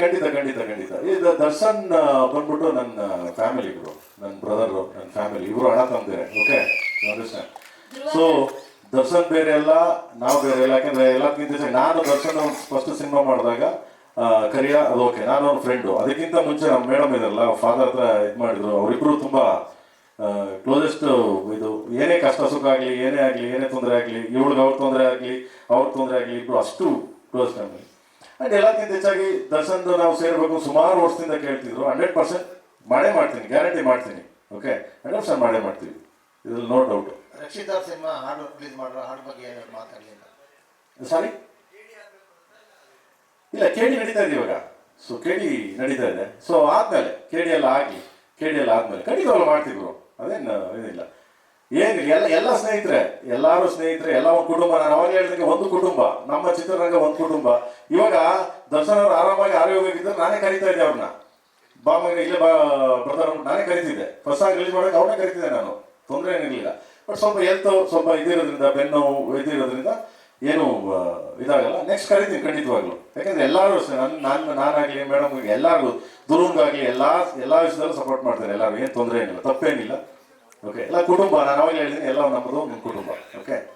ಖಂಡಿತ ಖಂಡಿತ ಖಂಡಿತ. ಇದು ದರ್ಶನ್ ಬಂದ್ಬಿಟ್ಟು ನನ್ನ ಫ್ಯಾಮಿಲಿ ಇಬ್ರು, ನನ್ನ ಬ್ರದರು, ನನ್ನ ಫ್ಯಾಮಿಲಿ ಇಬ್ರು ಅಣ್ಣ ತಂದೆ. Okay, understand. ಸೊ ದರ್ಶನ್ ಬೇರೆ ಎಲ್ಲ, ನಾವು ಬೇರೆ ಎಲ್ಲ. ಯಾಕಂದ್ರೆ ಎಲ್ಲಕ್ಕಿಂತ ನಾನು ದರ್ಶನ್ ಫಸ್ಟ್ ಸಿನಿಮಾ ಮಾಡಿದಾಗ ಕರಿಯ ಅದು ಓಕೆ, ನಾನು ಅವ್ರ ಫ್ರೆಂಡು. ಅದಕ್ಕಿಂತ ಮುಂಚೆ ನಮ್ಮ ಮೇಡಮ್ ಇದಾರಲ್ಲ, ಫಾದರ್ ಹತ್ರ ಇದು ಮಾಡಿದ್ರು. ಅವರಿಬ್ರು ತುಂಬಾ ಕ್ಲೋಸೆಸ್ಟ್. ಇದು ಏನೇ ಕಷ್ಟ ಸುಖ ಆಗಲಿ, ಏನೇ ಆಗಲಿ, ಏನೇ ತೊಂದರೆ ಆಗಲಿ, ಇವಳಿಗೆ ಅವ್ರ ತೊಂದರೆ ಆಗಲಿ, ಅವ್ರ ತೊಂದರೆ ಆಗಲಿ, ಇಬ್ರು ಅಷ್ಟು ಕ್ಲೋಸ್ ಫ್ಯಾಮಿಲಿ. ಆ್ಯಂಡ್ ಎಲ್ಲಕ್ಕಿಂತ ಹೆಚ್ಚಾಗಿ ದರ್ಶನ್ದು ನಾವು ಸೇರಬೇಕು ಸುಮಾರು ವರ್ಷದಿಂದ ಕೇಳ್ತಿದ್ರು. 100% ಮಾಡೇ ಮಾಡ್ತೀನಿ, ಗ್ಯಾರಂಟಿ ಮಾಡ್ತೀನಿ. ಓಕೆ, 100% ಮಾಡೇ ಮಾಡ್ತೀವಿ, ಇದ್ರಲ್ಲಿ ನೋ ಡೌಟ್. ರಕ್ಷಿತಾ ಸಿನಿಮಾ ಹಾಡು ರಿಲೀಸ್ ಮಾಡೋ ಹಾಡು ಬಗ್ಗೆ ಏನಾದ್ರು ಮಾತಾಡಲಿಲ್ಲ? ಸಾರಿ, ಇಲ್ಲ, ಕೇಳಿ ನಡೀತಾ ಇದೆ ಇವಾಗ. ಸೊ ಕೇಳಿ ನಡೀತಾ ಇದೆ. ಸೊ ಆದ್ಮೇಲೆ ಕೇಳಿ ಎಲ್ಲ ಆಗಿ, ಕೇಳಿ ಎಲ್ಲ ಆದ್ಮೇಲೆ ಖಂಡಿತವಾಗ್ಲೂ ಮಾಡ್ತಿದ್ರು. ಅದೇನು ಏನಿಲ್ಲ, ಏನಿಲ್ಲ. ಎಲ್ಲ ಸ್ನೇಹಿತರೆ, ಎಲ್ಲರೂ ಸ್ನೇಹಿತರೆ, ಎಲ್ಲ ಒಂದು ಕುಟುಂಬ. ನಾನು ಅವಾಗ ಹೇಳಿದಂಗೆ ಒಂದು ಕುಟುಂಬ, ನಮ್ಮ ಚಿತ್ರರಂಗ ಒಂದು ಕುಟುಂಬ. ಇವಾಗ ದರ್ಶನ್ ಅವರು ಆರಾಮಾಗಿ ಆರೋಗ್ಯವಾಗಿದ್ದರೆ ನಾನೇ ಕರಿತಾ ಇದ್ದೆ ಅವ್ರನ್ನ. ಬಾಮಗೆ ಇಲ್ಲೇ ಬ್ರದರ್ ನಾನೇ ಕರಿತಿದ್ದೆ. ಫಸ್ಟ್ ಸಾಂಗ್ ರಿಲೀಸ್ ಮಾಡೋಕೆ ಅವ್ರನ್ನೇ ಕರಿತಿದ್ದೆ ನಾನು, ತೊಂದರೆ ಏನಿರಲಿಲ್ಲ. ಬಟ್ ಸ್ವಲ್ಪ ಹೆಲ್ತ್ ಸ್ವಲ್ಪ ಇದಿರೋದ್ರಿಂದ, ಬೆನ್ನು ಇದಿರೋದ್ರಿಂದ ಏನು ಇದಾಗಲ್ಲ. ನೆಕ್ಸ್ಟ್ ಕರಿತೀನಿ ಖಂಡಿತವಾಗ್ಲು. ಯಾಕಂದ್ರೆ ಎಲ್ಲರೂ ನಾನಾಗಲಿ, ಮೇಡಮ್ ಎಲ್ಲರಿಗೂ, ದುರ್ಗಂಗಾಗಲಿ ಎಲ್ಲ ವಿಷಯದಲ್ಲೂ ಸಪೋರ್ಟ್ ಮಾಡ್ತಾರೆ. ಎಲ್ಲರೂ ಏನು ತೊಂದರೆ ಏನಿಲ್ಲ, ತಪ್ಪೇನಿಲ್ಲ. ಓಕೆ, ಎಲ್ಲ ಕುಟುಂಬ. ನಾನು ಅವಾಗ ಹೇಳಿದ್ದೀನಿ, ಎಲ್ಲ ನಮ್ಮದು ನಿಮ್ಮ ಕುಟುಂಬ. ಓಕೆ.